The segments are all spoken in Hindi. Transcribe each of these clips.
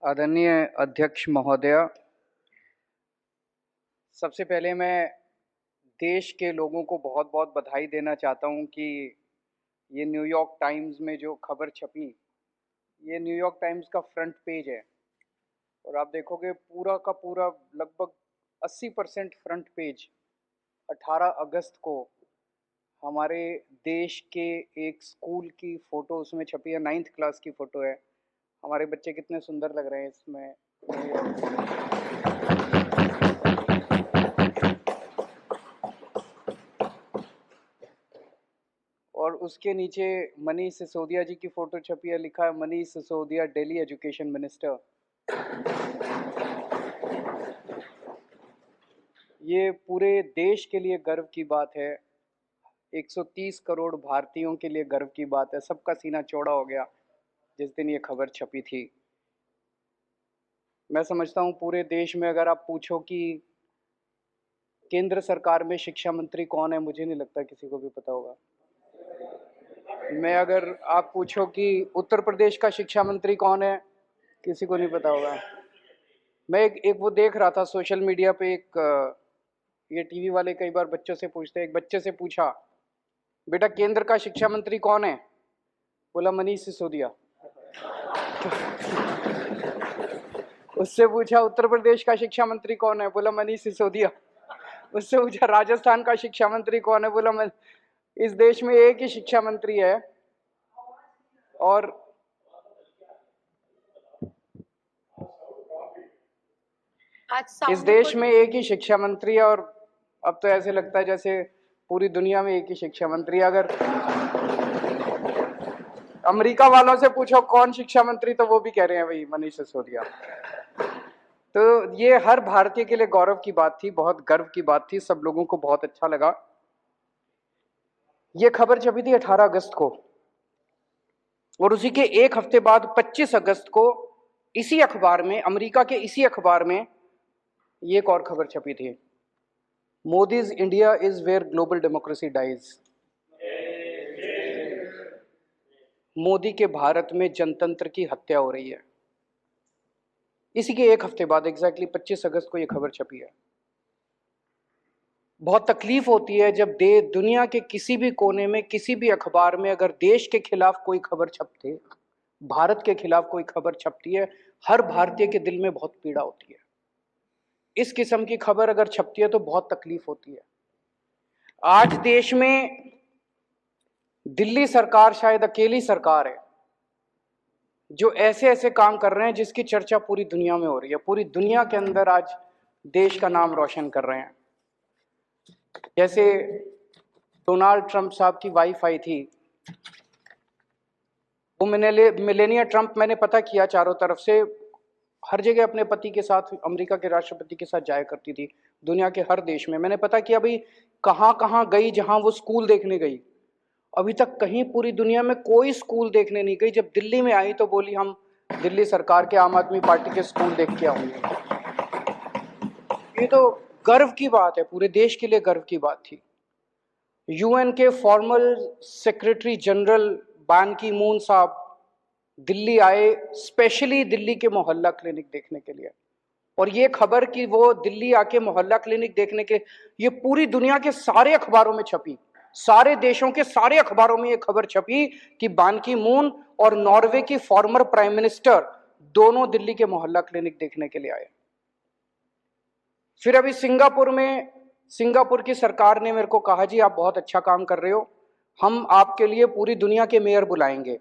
आदरणीय अध्यक्ष महोदय, सबसे पहले मैं देश के लोगों को बहुत बहुत बधाई देना चाहता हूं कि ये न्यूयॉर्क टाइम्स में जो खबर छपी, ये न्यूयॉर्क टाइम्स का फ्रंट पेज है। और आप देखोगे पूरा का पूरा लगभग 80% फ्रंट पेज 18 अगस्त को हमारे देश के एक स्कूल की फ़ोटो उसमें छपी है। 9th क्लास की फ़ोटो है। हमारे बच्चे कितने सुंदर लग रहे हैं इसमें। और उसके नीचे मनीष सिसोदिया जी की फ़ोटो छपी है। लिखा है मनीष सिसोदिया दिल्ली एजुकेशन मिनिस्टर। ये पूरे देश के लिए गर्व की बात है। 130 करोड़ भारतीयों के लिए गर्व की बात है। सबका सीना चौड़ा हो गया जिस दिन ये खबर छपी थी। मैं समझता हूँ पूरे देश में अगर आप पूछो कि केंद्र सरकार में शिक्षा मंत्री कौन है, मुझे नहीं लगता किसी को भी पता होगा। मैं अगर आप पूछो कि उत्तर प्रदेश का शिक्षा मंत्री कौन है, किसी को नहीं पता होगा। मैं एक वो देख रहा था सोशल मीडिया पे, ये टीवी वाले कई बार बच्चों से पूछते हैं। एक बच्चे से पूछा, बेटा केंद्र का शिक्षा मंत्री कौन है? बोला मनीष सिसोदिया। उससे पूछा उत्तर प्रदेश का शिक्षा मंत्री कौन है? बोला मनीष सिसोदिया। उससे पूछा राजस्थान का शिक्षा मंत्री कौन है? बोला इस देश में एक ही शिक्षा मंत्री है। और इस देश में एक ही शिक्षा मंत्री है। और अब तो ऐसे लगता है जैसे पूरी दुनिया में एक ही शिक्षा मंत्री है। अगर अमेरिका वालों से पूछो कौन शिक्षा मंत्री, तो वो भी कह रहे हैं वही मनीष सिसोदिया। तो ये हर भारतीय के लिए गौरव की बात थी, बहुत गर्व की बात थी। सब लोगों को बहुत अच्छा लगा। ये खबर छपी थी 18 अगस्त को, और उसी के एक हफ्ते बाद 25 अगस्त को इसी अखबार में, अमेरिका के इसी अखबार में ये एक और खबर छपी थी। Modi's India is where global democracy dies. Modi के भारत में जनतंत्र की हत्या हो रही है। इसी के एक हफ्ते बाद एग्जैक्टली 25 अगस्त को ये खबर छपी है। बहुत तकलीफ होती है जब दुनिया के किसी भी कोने में, किसी भी अखबार में अगर देश के खिलाफ कोई खबर छपती, भारत के खिलाफ कोई खबर छपती है, हर भारतीय के दिल में बहुत पीड़ा होती है। इस किस्म की खबर अगर छपती है तो बहुत तकलीफ होती है। आज देश में दिल्ली सरकार शायद अकेली सरकार है जो ऐसे ऐसे काम कर रहे हैं जिसकी चर्चा पूरी दुनिया में हो रही है। पूरी दुनिया के अंदर आज देश का नाम रोशन कर रहे हैं। जैसे डोनाल्ड ट्रंप साहब की वाइफ आई थी, वो मिलेनिया ट्रंप, मैंने पता किया चारों तरफ से, हर जगह अपने पति के साथ, अमेरिका के राष्ट्रपति के साथ जाया करती थी, दुनिया के हर देश में। मैंने पता किया भाई कहाँ कहाँ गई, जहां वो स्कूल देखने गई। अभी तक कहीं पूरी दुनिया में कोई स्कूल देखने नहीं गई। जब दिल्ली में आई तो बोली हम दिल्ली सरकार के, आम आदमी पार्टी के स्कूल देख के आऊंगी। ये तो गर्व की बात है, पूरे देश के लिए गर्व की बात थी। यूएन के फॉर्मल सेक्रेटरी जनरल बान की मून साहब दिल्ली आए, स्पेशली दिल्ली के मोहल्ला क्लिनिक देखने के लिए। और ये खबर कि वो दिल्ली आके मोहल्ला क्लिनिक देखने के, ये पूरी दुनिया के सारे अखबारों में छपी। सारे देशों के सारे अखबारों में ये खबर छपी कि बान की मून और नॉर्वे की फॉर्मर प्राइम मिनिस्टर दोनों दिल्ली के मोहल्ला क्लिनिक देखने के लिए आए। फिर अभी सिंगापुर की सरकार ने मेरे को कहा, जी आप बहुत अच्छा काम कर रहे हो, हम आपके लिए पूरी दुनिया के मेयर बुलाएंगे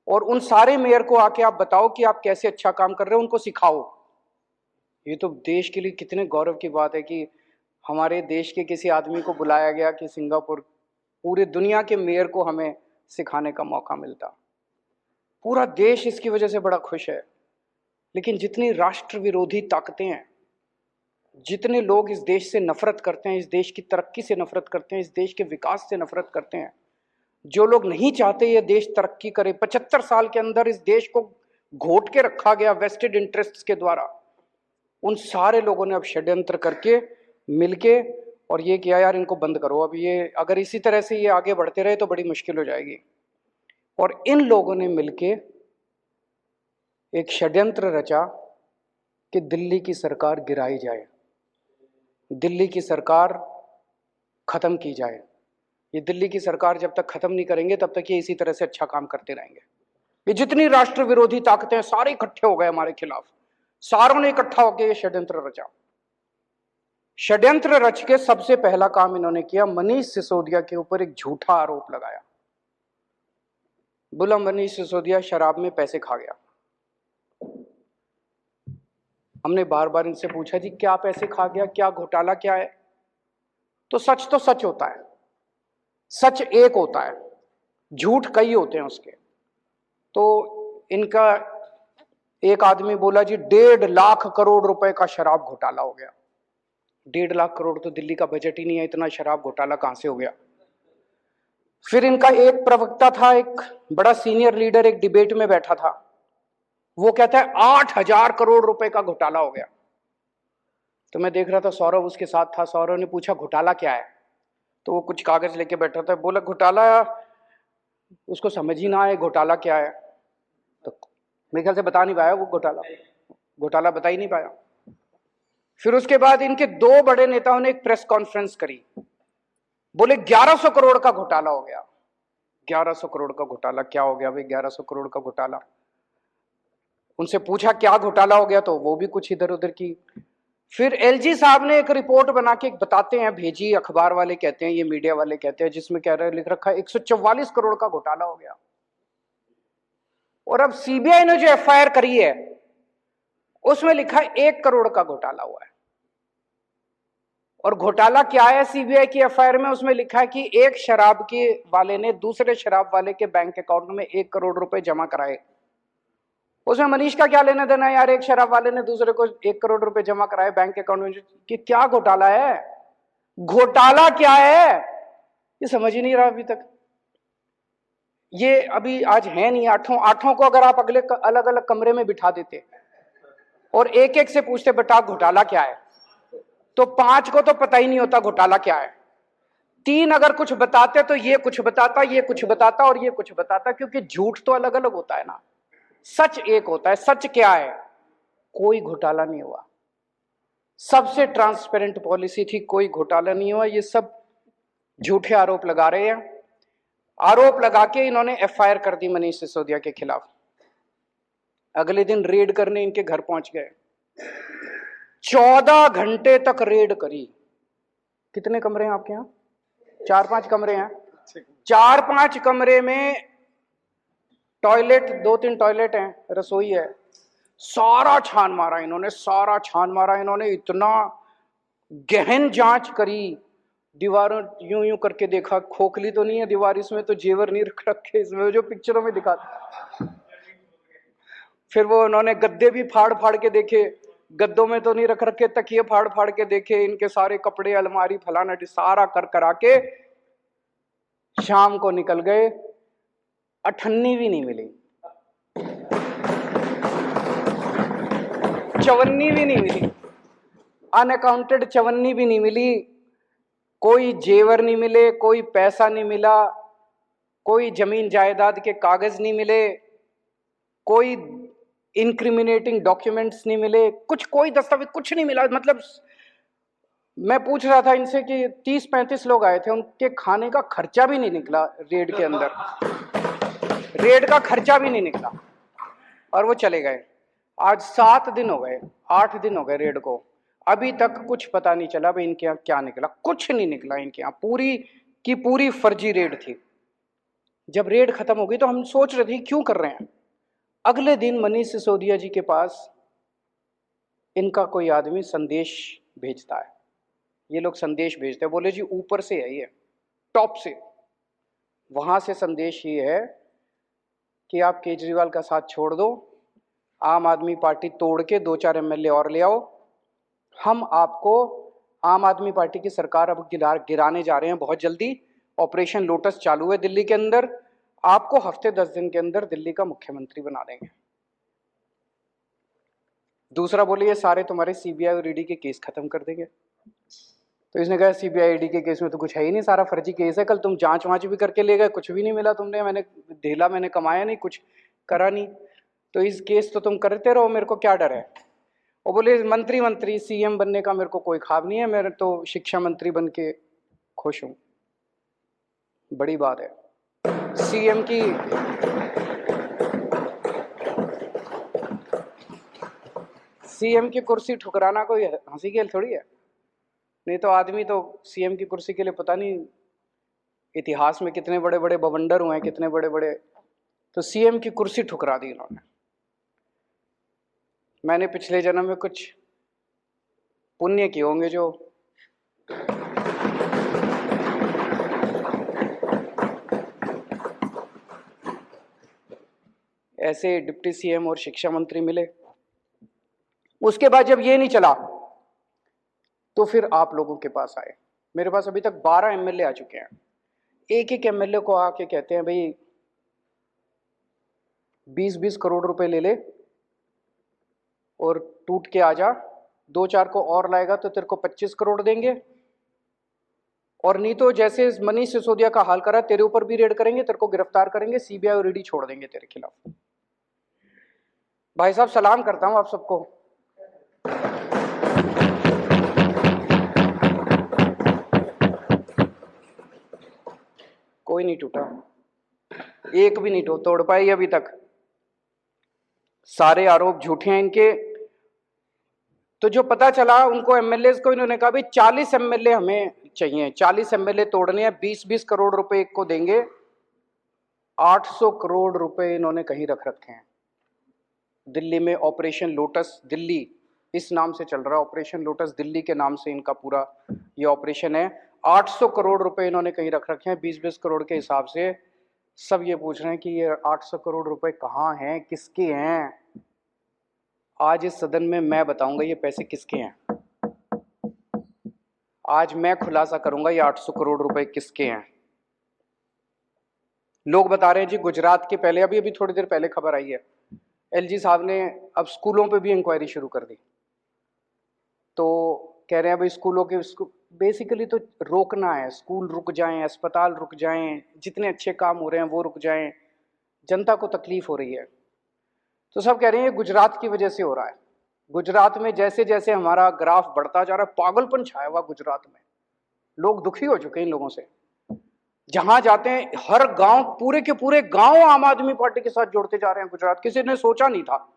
और उन सारे मेयर को आके आप बताओ कि आप कैसे अच्छा काम कर रहे हो, उनको सिखाओ। ये तो देश के लिए कितने गौरव की बात है कि हमारे देश के किसी आदमी को बुलाया गया कि सिंगापुर, पूरे दुनिया के मेयर को हमें सिखाने का मौका मिलता। पूरा देश इसकी वजह से बड़ा खुश है। लेकिन जितनी राष्ट्र विरोधी ताकतें हैं, जितने लोग इस देश से नफरत करते हैं, इस देश की तरक्की से नफरत करते हैं, इस देश के विकास से नफरत करते हैं, जो लोग नहीं चाहते ये देश तरक्की करे, 75 साल के अंदर इस देश को घोट के रखा गया वेस्टेड इंटरेस्ट्स के द्वारा, उन सारे लोगों ने अब षड्यंत्र करके मिलके और ये किया, यार इनको बंद करो। अब ये अगर इसी तरह से ये आगे बढ़ते रहे तो बड़ी मुश्किल हो जाएगी। और इन लोगों ने मिलके एक षड्यंत्र रचा कि दिल्ली की सरकार गिराई जाए, दिल्ली की सरकार खत्म की जाए। ये दिल्ली की सरकार जब तक खत्म नहीं करेंगे तब तक ये इसी तरह से अच्छा काम करते रहेंगे। ये जितनी राष्ट्र विरोधी ताकतें सारे इकट्ठे हो गए हमारे खिलाफ, सारों ने इकट्ठा होकर ये षड्यंत्र रचा। षड्यंत्र रच के सबसे पहला काम इन्होंने किया, मनीष सिसोदिया के ऊपर एक झूठा आरोप लगाया। बोला मनीष सिसोदिया शराब में पैसे खा गया। हमने बार बार इनसे पूछा जी क्या पैसे खा गया, क्या घोटाला क्या है? तो सच होता है, सच एक होता है, झूठ कई होते हैं उसके। तो इनका एक आदमी बोला जी 1.5 लाख करोड़ रुपए का शराब घोटाला हो गया। 1.5 लाख करोड़ तो दिल्ली का बजट ही नहीं है, इतना शराब घोटाला कहां से हो गया? फिर इनका एक प्रवक्ता था, एक बड़ा सीनियर लीडर, एक डिबेट में बैठा था, वो कहता है 8,000 करोड़ रुपए का घोटाला हो गया। तो मैं देख रहा था, सौरभ उसके साथ था। सौरभ ने पूछा घोटाला क्या है? तो वो कुछ कागज लेके बैठा था, बोला घोटाला, उसको समझ ही ना आए घोटाला क्या है। तो मेरे ख्याल से बता नहीं पाया वो घोटाला बता ही नहीं पाया। फिर उसके बाद इनके दो बड़े नेताओं ने एक प्रेस कॉन्फ्रेंस करी, बोले 1100 करोड़ का घोटाला हो गया। 1100 करोड़ का घोटाला क्या हो गया भाई? 1100 करोड़ का घोटाला। उनसे पूछा क्या घोटाला हो गया, तो वो भी कुछ इधर उधर की। फिर एलजी साहब ने एक रिपोर्ट बना के बताते हैं, भेजी, अखबार वाले कहते हैं, ये मीडिया वाले कहते हैं, जिसमें कह रहे लिख रखा है 144 करोड़ का घोटाला हो गया। और अब सीबीआई ने जो एफआईआर करी है उसमें लिखा है 1 करोड़ का घोटाला हुआ है। और घोटाला क्या है सीबीआई की एफआईआर में? उसमें लिखा है कि एक शराब के वाले ने दूसरे शराब वाले के बैंक अकाउंट में 1 करोड़ रुपए जमा कराए। उसमें मनीष का क्या लेना देना है यार? एक शराब वाले ने दूसरे को 1 करोड़ रुपए जमा कराए बैंक अकाउंट में, कि क्या घोटाला है? घोटाला क्या है ये समझ ही नहीं रहा अभी तक। ये अभी आज है नहीं, आठों को अगर आप अगले अलग अलग कमरे में बिठा देते और एक एक से पूछते बेटा घोटाला क्या है, तो 5 को तो पता ही नहीं होता घोटाला क्या है। 3 अगर कुछ बताते तो ये कुछ बताता, ये कुछ बताता और ये कुछ बताता, क्योंकि झूठ तो अलग अलग होता है ना, सच एक होता है। सच क्या है? कोई घोटाला नहीं हुआ, सबसे ट्रांसपेरेंट पॉलिसी थी, कोई घोटाला नहीं हुआ। ये सब झूठे आरोप लगा रहे हैं। आरोप लगा के इन्होंने एफआईआर कर दी मनीष सिसोदिया के खिलाफ। अगले दिन रेड करने इनके घर पहुंच गए, 14 घंटे तक रेड करी। कितने कमरे हैं आपके यहाँ? 4-5 कमरे हैं। 4-5 कमरे में टॉयलेट, 2-3 टॉयलेट हैं, रसोई है। सारा छान मारा इन्होंने, सारा छान मारा इन्होंने, इतना गहन जांच करी। दीवारों यूं यूं करके देखा, खोखली तो नहीं है दीवार, इसमें तो जेवर नहीं रख रखे, इसमें जो पिक्चरों में दिखाते। फिर वो उन्होंने गद्दे भी फाड़ फाड़ के देखे, गद्दों में तो नहीं रख रखे, तकिए फाड़ फाड़ के देखे, इनके सारे कपड़े, अलमारी, फलाना सारा कर करा के शाम को निकल गए। अठन्नी भी नहीं मिली, चवन्नी भी नहीं मिली, अनअकाउंटेड चवन्नी भी नहीं मिली, कोई जेवर नहीं मिले, कोई पैसा नहीं मिला, कोई जमीन जायदाद के कागज नहीं मिले, कोई इनक्रिमिनेटिंग डॉक्यूमेंट्स नहीं मिले, कुछ कोई दस्तावेज कुछ नहीं मिला। मतलब मैं पूछ रहा था इनसे कि 30-35 लोग आए थे, उनके खाने का खर्चा भी नहीं निकला रेड के अंदर, रेड का खर्चा भी नहीं निकला और वो चले गए। आज 7 दिन हो गए, 8 दिन हो गए रेड को, अभी तक कुछ पता नहीं चला भाई इनके यहाँ क्या निकला। कुछ नहीं निकला इनके यहाँ, पूरी की पूरी फर्जी रेड थी। जब रेड खत्म हो गई तो हम सोच रहे थे क्यों कर रहे हैं। अगले दिन मनीष सिसोदिया जी के पास इनका कोई आदमी संदेश भेजता है। ये लोग संदेश भेजते हैं, बोले जी ऊपर से है, ये टॉप से, वहां से संदेश ये है कि आप केजरीवाल का साथ छोड़ दो, आम आदमी पार्टी तोड़ के 2-4 एमएलए और ले आओ, हम आपको, आम आदमी पार्टी की सरकार अब गिराने जा रहे हैं बहुत जल्दी, ऑपरेशन लोटस चालू है दिल्ली के अंदर, आपको हफ्ते 10 दिन के अंदर दिल्ली का मुख्यमंत्री बना देंगे। दूसरा बोले ये सारे तुम्हारे सीबीआई और ईडी के केस खत्म कर देंगे। तो इसने कहा सीबीआई ईडी के केस में तो कुछ है ही नहीं, सारा फर्जी केस है, कल तुम जांच वांच भी करके ले गए, कुछ भी नहीं मिला तुमने, मैंने कमाया नहीं, कुछ करा नहीं, तो इस केस तो तुम करते रहो, मेरे को क्या डर है। और बोले मंत्री मंत्री सीएम बनने का मेरे को कोई ख्वाब नहीं है, मैं तो शिक्षा मंत्री बन के खुश हूं। बड़ी बात है। सीएम की कुर्सी ठुकराना कोई हंसी खेल थोड़ी है। नहीं तो आदमी तो सीएम की कुर्सी के लिए पता नहीं इतिहास में कितने बड़े बड़े बवंडर हुए हैं, कितने बड़े बड़े। तो सीएम की कुर्सी ठुकरा दी इन्होंने। मैंने पिछले जन्म में कुछ पुण्य किए होंगे जो ऐसे डिप्टी सीएम और शिक्षा मंत्री मिले। उसके बाद जब ये नहीं चला तो फिर आप लोगों के पास आए। मेरे पास अभी तक 12 एमएलए आ चुके हैं। एक एक एमएलए को आके कहते हैं भाई 20-20 करोड़ रुपए ले ले और टूट के आ जा, 2-4 को और लाएगा तो तेरे को 25 करोड़ देंगे, और नहीं तो जैसे मनीष सिसोदिया का हाल करा तेरे ऊपर भी रेड करेंगे, तेरे को गिरफ्तार करेंगे, सीबीआई और ईडी छोड़ देंगे तेरे खिलाफ। भाई साहब सलाम करता हूं आप सबको। कोई नहीं टूटा, एक भी नहीं तोड़ पाई अभी तक। सारे आरोप झूठे हैं इनके। तो जो पता चला उनको एमएलए को, इन्होंने कहा भाई 40 एमएलए हमें चाहिए, 40 एमएलए तोड़ने हैं, 20-20 करोड़ रुपए एक को देंगे। 800 करोड़ रुपए इन्होंने कहीं रख रखे हैं दिल्ली में। ऑपरेशन लोटस दिल्ली इस नाम से चल रहा है, ऑपरेशन लोटस दिल्ली के नाम से इनका पूरा ये ऑपरेशन है। 800 करोड़ रुपए इन्होंने कहीं रख रखे हैं 20-20 करोड़ के हिसाब से। सब ये पूछ रहे हैं कि ये 800 करोड़ रुपए कहाँ हैं, किसके हैं। आज इस सदन में मैं बताऊंगा ये पैसे किसके हैं। आज मैं खुलासा करूंगा ये 800 करोड़ रुपए किसके हैं। लोग बता रहे हैं जी गुजरात के, पहले अभी थोड़ी देर पहले खबर आई है, एलजी साहब ने अब स्कूलों पे भी इंक्वायरी शुरू कर दी। तो कह रहे हैं भाई स्कूलों के बेसिकली तो रोकना है, स्कूल रुक जाएं, अस्पताल रुक जाएं, जितने अच्छे काम हो रहे हैं वो रुक जाएं, जनता को तकलीफ हो रही है। तो सब कह रहे हैं ये गुजरात की वजह से हो रहा है। गुजरात में जैसे जैसे हमारा ग्राफ बढ़ता जा रहा है, पागलपन छाया हुआ गुजरात में। लोग दुखी हो चुके हैं इन लोगों से। जहां जाते हैं हर गांव, पूरे के पूरे गांव आम आदमी पार्टी के साथ जोड़ते जा रहे हैं गुजरात। किसी ने सोचा नहीं था।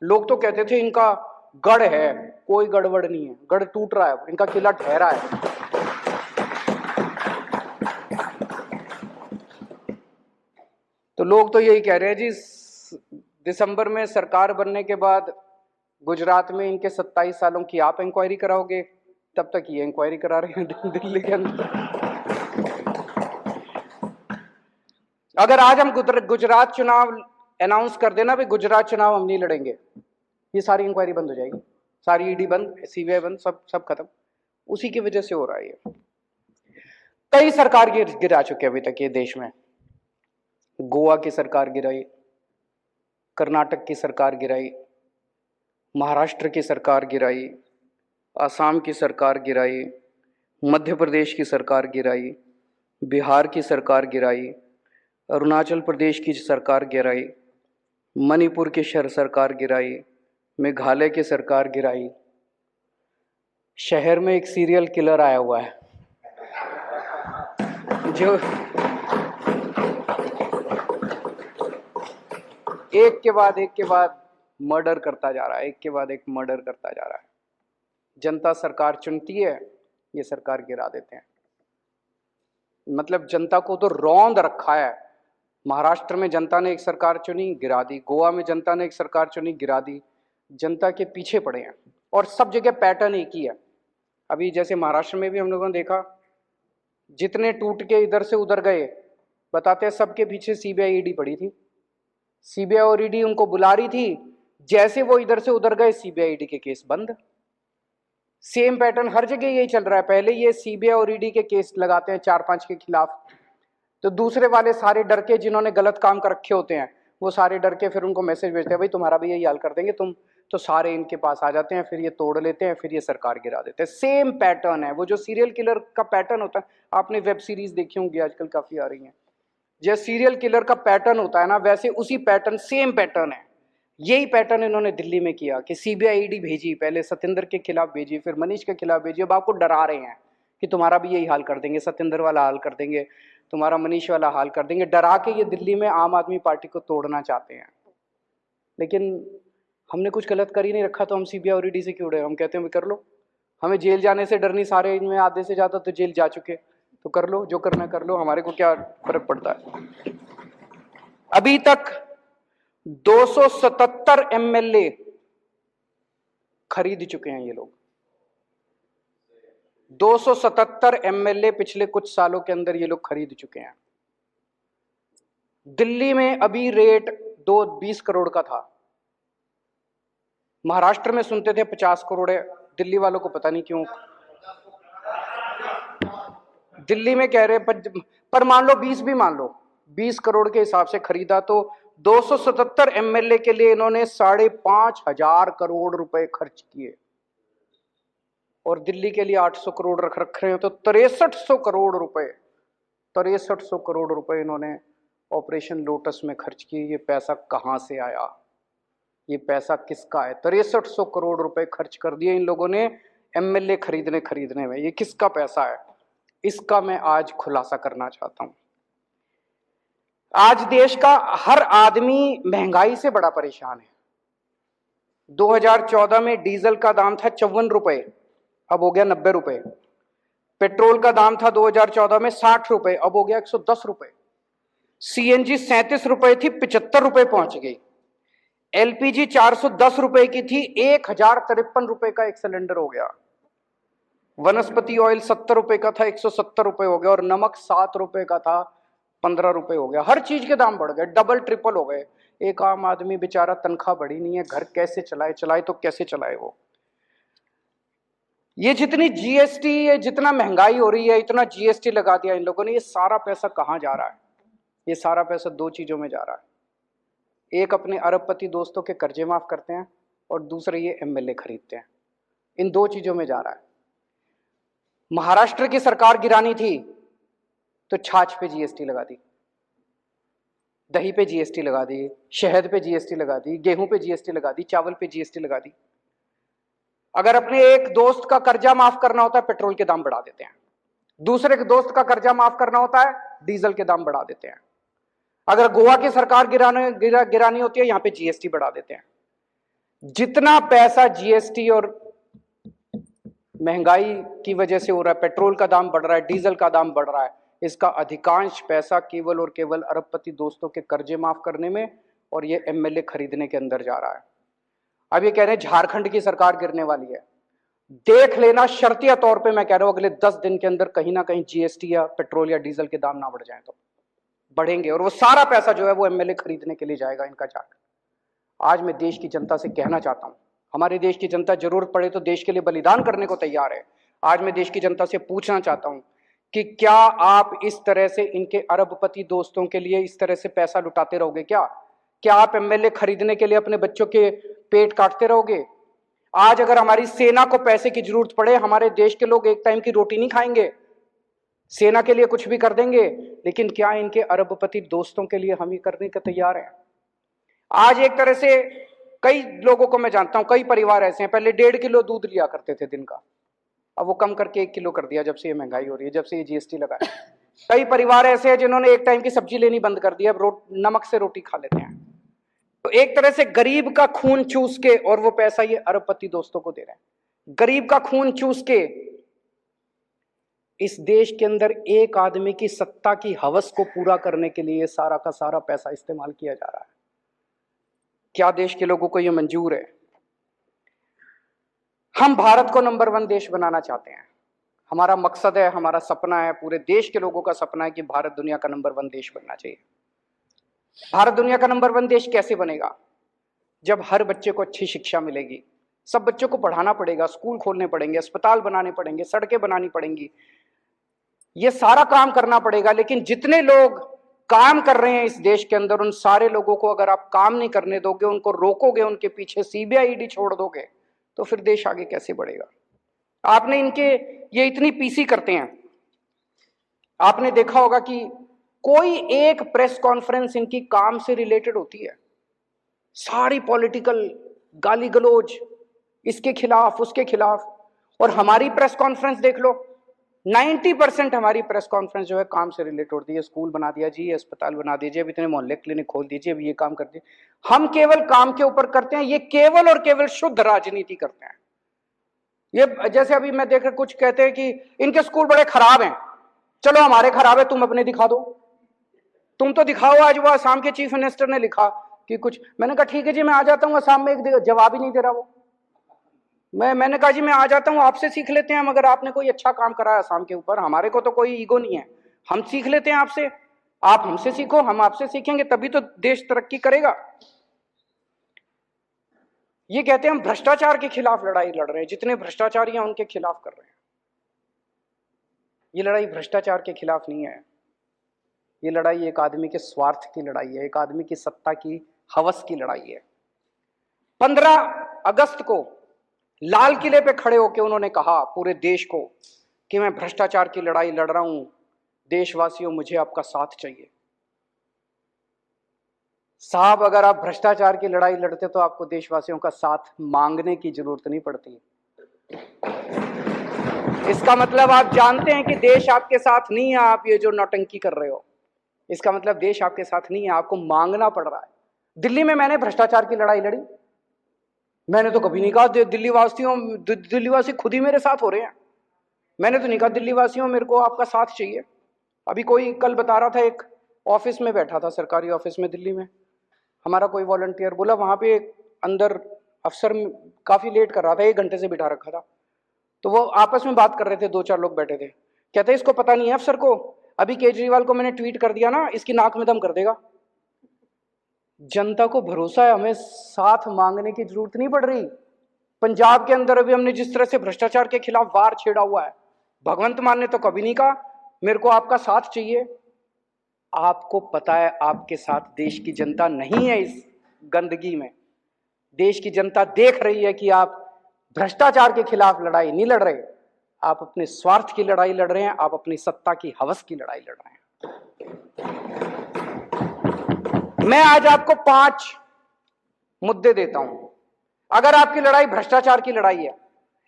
लोग तो कहते थे इनका गढ़ है, कोई गड़बड़ नहीं है, गढ़ टूट रहा है, इनका किला ठहरा है। तो लोग तो यही कह रहे हैं जी दिसंबर में सरकार बनने के बाद गुजरात में इनके 27 सालों की आप इंक्वायरी कराओगे, तब तक ये इंक्वायरी करा रहे हैं दिल्ली के अंदर। अगर आज हम गुजरात चुनाव अनाउंस कर देना भाई गुजरात चुनाव हम नहीं लड़ेंगे, ये सारी इंक्वायरी बंद हो जाएगी, सारी ईडी बंद, सीबीआई बंद, सब खत्म। उसी की वजह से हो रहा है ये। कई सरकार गिरा चुके अभी तक ये देश में। गोवा की सरकार गिराई, कर्नाटक की सरकार गिराई, महाराष्ट्र की सरकार गिराई, असम की सरकार गिराई, मध्य प्रदेश की सरकार गिराई, बिहार की सरकार गिराई, अरुणाचल प्रदेश की सरकार गिराई, मणिपुर की सरकार गिराई, मेघालय की सरकार गिराई। शहर में एक सीरियल किलर आया हुआ है जो एक के बाद मर्डर करता जा रहा है, एक के बाद एक मर्डर करता जा रहा है। जनता सरकार चुनती है, ये सरकार गिरा देते हैं। मतलब जनता को तो रौंद रखा है। महाराष्ट्र में जनता ने एक सरकार चुनी, गिरा दी। गोवा में जनता ने एक सरकार चुनी, गिरा दी। जनता के पीछे पड़े हैं और सब जगह पैटर्न एक ही है। अभी जैसे महाराष्ट्र में भी हम लोगों ने देखा, जितने टूट के इधर से उधर गए, बताते हैं सबके पीछे सीबीआई ईडी पड़ी थी। सीबीआई और ईडी उनको बुला रही थी, जैसे वो इधर से उधर गए सीबीआई ईडी के केस बंद। सेम पैटर्न हर जगह यही चल रहा है। पहले ये सीबीआई और ईडी के केस लगाते हैं 4-5 के खिलाफ, तो दूसरे वाले सारे डर के, जिन्होंने गलत काम कर रखे होते हैं, वो सारे डर के फिर उनको मैसेज भेजते हैं भाई तुम्हारा भी यही हाल कर देंगे तुम, तो सारे इनके पास आ जाते हैं, फिर ये तोड़ लेते हैं, फिर ये सरकार गिरा देते हैं। सेम पैटर्न है। वो जो सीरियल किलर का पैटर्न होता है, आपने वेब सीरीज देखी होंगी आजकल काफी आ रही हैं, जैसे सीरियल किलर का पैटर्न होता है ना, वैसे उसी पैटर्न, सेम पैटर्न है। यही पैटर्न इन्होंने दिल्ली में किया कि सीबीआई ईडी भेजी, पहले सत्येंद्र के खिलाफ भेजी, फिर मनीष के खिलाफ भेजी। अब आपको डरा रहे हैं कि तुम्हारा भी यही हाल कर देंगे, सत्येंद्र वाला हाल कर देंगे, तुम्हारा मनीष वाला हाल कर देंगे। डरा के ये दिल्ली में आम आदमी पार्टी को तोड़ना चाहते हैं। लेकिन हमने कुछ गलत कर ही नहीं रखा, तो हम सीबीआई और ईडी से क्यों डरे? हम कहते हैं कर लो, हमें जेल जाने से डर नहीं, सारे इनमें आधे से ज़्यादा तो जेल जा चुके, तो कर लो, जो करना कर लो, हमारे को क्या फर्क पड़ता है। अभी तक 277 एमएलए खरीद चुके हैं ये लोग। 277 एमएलए पिछले कुछ सालों के अंदर ये लोग खरीद चुके हैं। दिल्ली में अभी रेट 20 करोड़ का था, महाराष्ट्र में सुनते थे 50 करोड़ है, दिल्ली वालों को पता नहीं क्यों दिल्ली में कह रहे, पर मान लो 20 भी मान लो, 20 करोड़ के हिसाब से खरीदा तो 277 एमएलए के लिए इन्होंने 5,500 करोड़ रुपए खर्च किए, और दिल्ली के लिए 800 करोड़ रख रहे हैं, तो 6300 करोड़ रुपए 6300 करोड़ रुपए इन्होंने ऑपरेशन लोटस में खर्च किए। ये पैसा कहां से आया? ये पैसा किसका है? 6300 करोड़ रुपए खर्च कर दिए इन लोगों ने एमएलए खरीदने में। ये किसका पैसा है? इसका मैं आज खुलासा करना चाहता हूं। आज देश का हर आदमी महंगाई से बड़ा परेशान है। 2014 में डीजल का दाम था 54 रुपए, अब हो गया 90 रुपए। पेट्रोल का दाम था 2014 में 60 रुपए, अब हो गया 110 रुपए। सीएनजी 37 रुपए थी, 75 रुपए पहुंच गई। एलपीजी 410 रुपए की थी, 1053 रुपए का एक सिलेंडर हो गया। वनस्पति ऑयल 70 रुपए का था, 170 रुपए हो गया। और नमक 7 रुपए का था, 15 रुपए हो गया। हर चीज के दाम बढ़ गए, डबल ट्रिपल हो गए। एक आम आदमी बेचारा, तनख्वाह बढ़ी नहीं है, घर कैसे चलाए तो कैसे चलाए वो? ये जितनी जीएसटी, ये जितना महंगाई हो रही है, इतना जीएसटी लगा दिया इन लोगों ने। ये सारा पैसा कहां जा रहा है? ये सारा पैसा दो चीजों में जा रहा है। एक, अपने अरबपति दोस्तों के कर्जे माफ करते हैं, और दूसरे ये एमएलए खरीदते हैं। इन दो चीजों में जा रहा है। महाराष्ट्र की सरकार गिरानी थी तो छाछ पे जीएसटी लगा दी, दही पे जीएसटी लगा दी, शहद पे जीएसटी लगा दी, गेहूं पे जीएसटी लगा दी, चावल पे जीएसटी लगा दी। अगर अपने एक दोस्त का कर्जा माफ करना होता है, पेट्रोल के दाम बढ़ा देते हैं। दूसरे के दोस्त का कर्जा माफ करना होता है, डीजल के दाम बढ़ा देते हैं। अगर गोवा की सरकार गिरानी होती है, यहां पे जीएसटी बढ़ा देते हैं। जितना पैसा जीएसटी और महंगाई की वजह से हो रहा है, पेट्रोल का दाम बढ़ रहा है, डीजल का दाम बढ़ रहा है, इसका अधिकांश पैसा केवल और केवल अरबपति दोस्तों के कर्जे माफ करने में और ये एमएलए खरीदने के अंदर जा रहा है। अब ये कह रहे हैं झारखंड की सरकार गिरने वाली है। देख लेना, शर्तिया तौर पे मैं कह रहा हूं, अगले 10 दिन के अंदर कहीं ना कहीं जीएसटी या पेट्रोल या डीजल के दाम ना बढ़ जाए तो बढ़ेंगे, और वो सारा पैसा जो है वो एमएलए खरीदने के लिए जाएगा इनका जाकर। आज मैं देश की जनता से कहना चाहता हूं, हमारे देश की जनता जरूरत पड़े तो देश के लिए बलिदान करने को तैयार है। आज मैं देश की जनता से पूछना चाहता हूं कि क्या आप इस तरह से इनके अरबपति दोस्तों के लिए इस तरह से पैसा लुटाते रहोगे? क्या आप एमएलए खरीदने के लिए अपने बच्चों के पेट काटते रहोगे? आज अगर हमारी सेना को पैसे की जरूरत पड़े, हमारे देश के लोग एक टाइम की रोटी नहीं खाएंगे, सेना के लिए कुछ भी कर देंगे, लेकिन क्या इनके अरबपति दोस्तों के लिए हम ही करने के तैयार हैं? आज एक तरह से कई लोगों को मैं जानता हूं, कई परिवार ऐसे हैं, पहले 1.5 किलो दूध लिया करते थे दिन का, अब वो कम करके 1 किलो कर दिया जब से ये महंगाई हो रही है, जब से ये जीएसटी लगा है। कई परिवार ऐसे हैं जिन्होंने एक टाइम की सब्जी लेनी बंद कर दी, अब नमक से रोटी खा लेते हैं। तो एक तरह से गरीब का खून चूस के, और वो पैसा ये अरबपति दोस्तों को दे रहे हैं, गरीब का खून चूस के इस देश के अंदर एक आदमी की सत्ता की हवस को पूरा करने के लिए सारा का सारा पैसा इस्तेमाल किया जा रहा है। क्या देश के लोगों को यह मंजूर है? हम भारत को नंबर 1 देश बनाना चाहते हैं। हमारा मकसद है, हमारा सपना है, पूरे देश के लोगों का सपना है कि भारत दुनिया का नंबर 1 देश बनना चाहिए। भारत दुनिया का नंबर 1 देश कैसे बनेगा? जब हर बच्चे को अच्छी शिक्षा मिलेगी। सब बच्चों को पढ़ाना पड़ेगा, स्कूल खोलने पड़ेंगे, अस्पताल बनाने पड़ेंगे, सड़कें बनानी पड़ेंगी, ये सारा काम करना पड़ेगा। लेकिन जितने लोग काम कर रहे हैं इस देश के अंदर, उन सारे लोगों को अगर आप काम नहीं करने दोगे, उनको रोकोगे, उनके पीछे सीबीआई ईडी छोड़ दोगे, तो फिर देश आगे कैसे बढ़ेगा? आपने इनके, ये इतनी पीसी करते हैं, आपने देखा होगा कि कोई एक प्रेस कॉन्फ्रेंस इनकी काम से रिलेटेड होती है, सारी पॉलिटिकल गाली गलौज, इसके खिलाफ उसके खिलाफ। और हमारी प्रेस कॉन्फ्रेंस देख लो, 90% हमारी प्रेस कॉन्फ्रेंस जो है काम से रिलेटेड होती है। स्कूल बना दिया जी, अस्पताल बना दीजिए, अब इतने मोहल्ले क्लिनिक खोल दीजिए, अब ये काम कर दीजिए। हम केवल काम के ऊपर करते हैं, ये केवल और केवल शुद्ध राजनीति करते हैं। ये जैसे अभी मैं देख रहा, कुछ कहते हैं कि इनके स्कूल बड़े खराब हैं, चलो हमारे खराब है, तुम अपने दिखा दो, तुम तो दिखाओ। आज वो असम के चीफ मिनिस्टर ने लिखा कि कुछ, मैंने कहा ठीक है जी मैं आ जाता हूँ, असम में एक जवाब ही नहीं दे रहा वो। मैंने कहा जी मैं आ जाता हूँ, आपसे सीख लेते हैं, मगर आपने कोई अच्छा काम करा है असम के ऊपर, हमारे को तो कोई ईगो नहीं है, हम सीख लेते हैं आपसे, आप हमसे सीखो, हम आपसे सीखेंगे, तभी तो देश तरक्की करेगा। ये कहते हैं हम भ्रष्टाचार के खिलाफ लड़ाई लड़ रहे हैं, जितने भ्रष्टाचारी हैं उनके खिलाफ कर रहे हैं। ये लड़ाई भ्रष्टाचार के खिलाफ नहीं है, ये लड़ाई एक आदमी के स्वार्थ की लड़ाई है, एक आदमी की सत्ता की हवस की लड़ाई है। 15 अगस्त को लाल किले पे खड़े होकर उन्होंने कहा पूरे देश को कि मैं भ्रष्टाचार की लड़ाई लड़ रहा हूं, देशवासियों मुझे आपका साथ चाहिए। साहब अगर आप भ्रष्टाचार की लड़ाई लड़ते तो आपको देशवासियों का साथ मांगने की जरूरत नहीं पड़ती। इसका मतलब आप जानते हैं कि देश आपके साथ नहीं है, आप ये जो नौटंकी कर रहे हो, इसका मतलब देश आपके साथ नहीं है, आपको मांगना पड़ रहा है। दिल्ली में मैंने भ्रष्टाचार की लड़ाई लड़ी, मैंने तो कभी नहीं कहा दिल्लीवासी खुद ही मेरे साथ हो रहे हैं, मैंने तो नहीं कहा दिल्ली वासियों मेरे को आपका साथ चाहिए। अभी कोई कल बता रहा था, एक ऑफिस में बैठा था, सरकारी ऑफिस में दिल्ली में, हमारा कोई वॉलंटियर बोला वहां पे अंदर अफसर काफी लेट कर रहा था, 1 घंटे से बिठा रखा था, तो वो आपस में बात कर रहे थे, 2-4 लोग बैठे थे, कहते इसको पता नहीं है अफसर को, अभी केजरीवाल को मैंने ट्वीट कर दिया ना, इसकी नाक में दम कर देगा। जनता को भरोसा है, हमें साथ मांगने की जरूरत नहीं पड़ रही। पंजाब के अंदर अभी हमने जिस तरह से भ्रष्टाचार के खिलाफ वार छेड़ा हुआ है, भगवंत मान ने तो कभी नहीं कहा मेरे को आपका साथ चाहिए। आपको पता है आपके साथ देश की जनता नहीं है, इस गंदगी में देश की जनता देख रही है कि आप भ्रष्टाचार के खिलाफ लड़ाई नहीं लड़ रहे, आप अपने स्वार्थ की लड़ाई लड़ रहे हैं, आप अपनी सत्ता की हवस की लड़ाई लड़ रहे हैं। मैं आज आपको 5 मुद्दे देता हूं, अगर आपकी लड़ाई भ्रष्टाचार की लड़ाई है,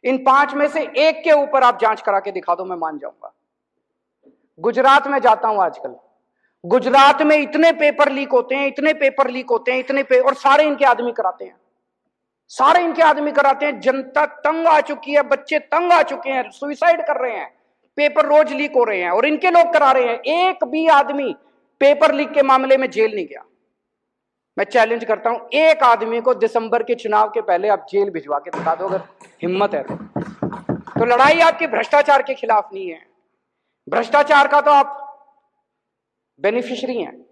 इन 5 में से एक के ऊपर आप जांच करा के दिखा दो, मैं मान जाऊंगा। गुजरात में जाता हूं आजकल, गुजरात में इतने पेपर लीक होते हैं, इतने पेपर लीक होते हैं, और सारे इनके आदमी कराते हैं, सारे इनके आदमी कराते हैं। जनता तंग आ चुकी है, बच्चे तंग आ चुके हैं, सुसाइड कर रहे हैं, पेपर रोज लीक हो रहे हैं और इनके लोग करा रहे हैं। एक भी आदमी पेपर लीक के मामले में जेल नहीं गया। मैं चैलेंज करता हूं, एक आदमी को दिसंबर के चुनाव के पहले आप जेल भिजवा के दिखा दो, अगर हिम्मत है तो लड़ाई आपकी भ्रष्टाचार के खिलाफ नहीं है, भ्रष्टाचार का तो आप बेनिफिशियरी हैं।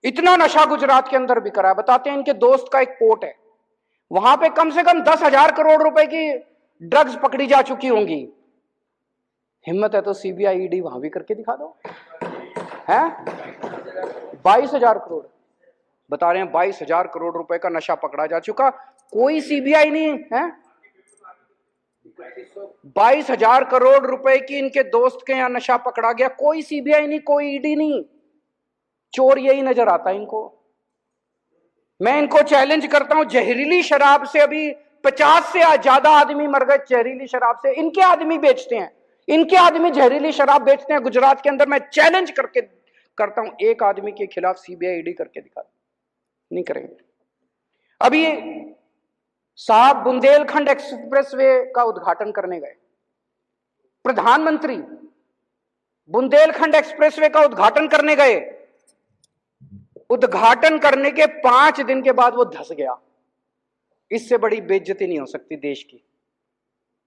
इतना नशा गुजरात के अंदर बिक रहा है, बताते हैं इनके दोस्त का एक पोर्ट है, वहां पे कम से कम 10,000 करोड़ रुपए की ड्रग्स पकड़ी जा चुकी होंगी। हिम्मत है तो सीबीआई ईडी वहां भी करके दिखा दो। है 22,000 करोड़ बता रहे हैं, 22,000 करोड़ रुपए का नशा पकड़ा जा चुका, कोई सीबीआई नहीं है। 22,000 करोड़ रुपए की इनके दोस्त के यहां नशा पकड़ा गया, कोई सीबीआई नहीं, कोई ईडी नहीं, चोर यही नजर आता है इनको। मैं इनको चैलेंज करता हूं, जहरीली शराब से अभी 50 से ज्यादा आदमी मर गए, जहरीली शराब से। इनके आदमी बेचते हैं, इनके आदमी जहरीली शराब बेचते हैं गुजरात के अंदर। मैं चैलेंज करके करता हूं, एक आदमी के खिलाफ सीबीआई ईडी करके दिखा, नहीं करेंगे। अभी साहब बुंदेलखंड एक्सप्रेसवे का उद्घाटन करने गए, प्रधानमंत्री बुंदेलखंड एक्सप्रेसवे का उद्घाटन करने गए, उद्घाटन करने के 5 दिन के बाद वो धंस गया। इससे बड़ी बेइज्जती नहीं हो सकती देश की,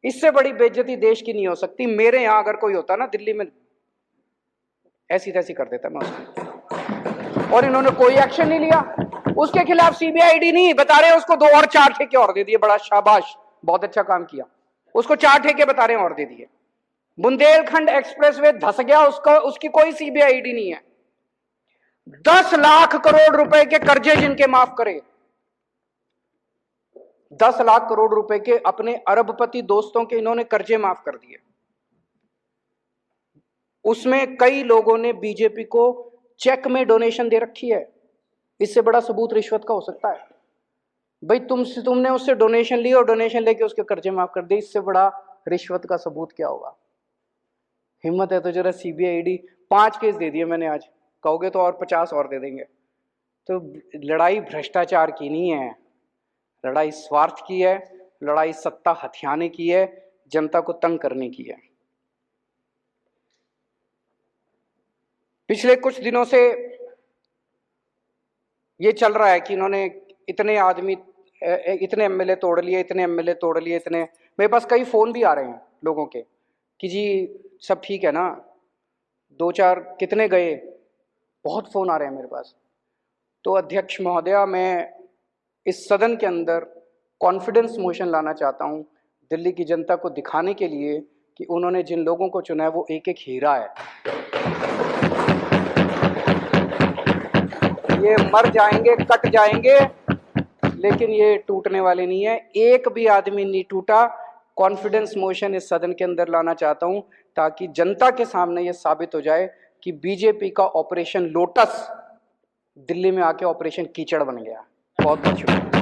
इससे बड़ी बेइज्जती देश की नहीं हो सकती। मेरे यहां अगर कोई होता ना दिल्ली में, ऐसी तैसी कर देता मैं उसको, और इन्होंने कोई एक्शन नहीं लिया। उसके खिलाफ सीबीआई ईडी नहीं, बता रहे हैं उसको 2 और 4 ठेके और दे दिए, बड़ा शाबाश, बहुत अच्छा काम किया, उसको 4 ठेके बता रहे हैं और दे दिए। बुंदेलखंड एक्सप्रेसवे धंस गया, उसका उसकी कोई सीबीआई ईडी नहीं है। 10 लाख करोड़ रुपए के कर्जे जिनके माफ करे, 10 लाख करोड़ रुपए के अपने अरबपति दोस्तों के इन्होंने कर्जे माफ कर दिए। उसमें कई लोगों ने बीजेपी को चेक में डोनेशन दे रखी है, इससे बड़ा सबूत रिश्वत का हो सकता है। भाई तुमने उससे डोनेशन ली और डोनेशन लेके उसके कर्जे माफ कर दिए, इससे बड़ा रिश्वत का सबूत क्या होगा? हिम्मत है तो जरा सीबीआई ईडी, 5 केस दे दिए मैंने आज, कहोगे तो और 50 और दे देंगे। तो लड़ाई भ्रष्टाचार की नहीं है, लड़ाई स्वार्थ की है, लड़ाई सत्ता हथियाने की है, जनता को तंग करने की है। पिछले कुछ दिनों से ये चल रहा है कि इन्होंने इतने आदमी, इतने एमएलए तोड़ लिए, इतने एमएलए तोड़ लिए, इतने, मेरे पास कई फोन भी आ रहे हैं लोगों के कि जी सब ठीक है ना, 2-4 कितने गए, बहुत फोन आ रहे हैं मेरे पास। तो अध्यक्ष महोदया, मैं इस सदन के अंदर कॉन्फिडेंस मोशन लाना चाहता हूं, दिल्ली की जनता को दिखाने के लिए कि उन्होंने जिन लोगों को चुना है वो एक एक हीरा है। ये मर जाएंगे, कट जाएंगे, लेकिन ये टूटने वाले नहीं है, एक भी आदमी नहीं टूटा। कॉन्फिडेंस मोशन इस सदन के अंदर लाना चाहता हूं ताकि जनता के सामने ये साबित हो जाए कि बीजेपी का ऑपरेशन लोटस दिल्ली में आके ऑपरेशन कीचड़ बन गया। बहुत बहुत शुक्रिया।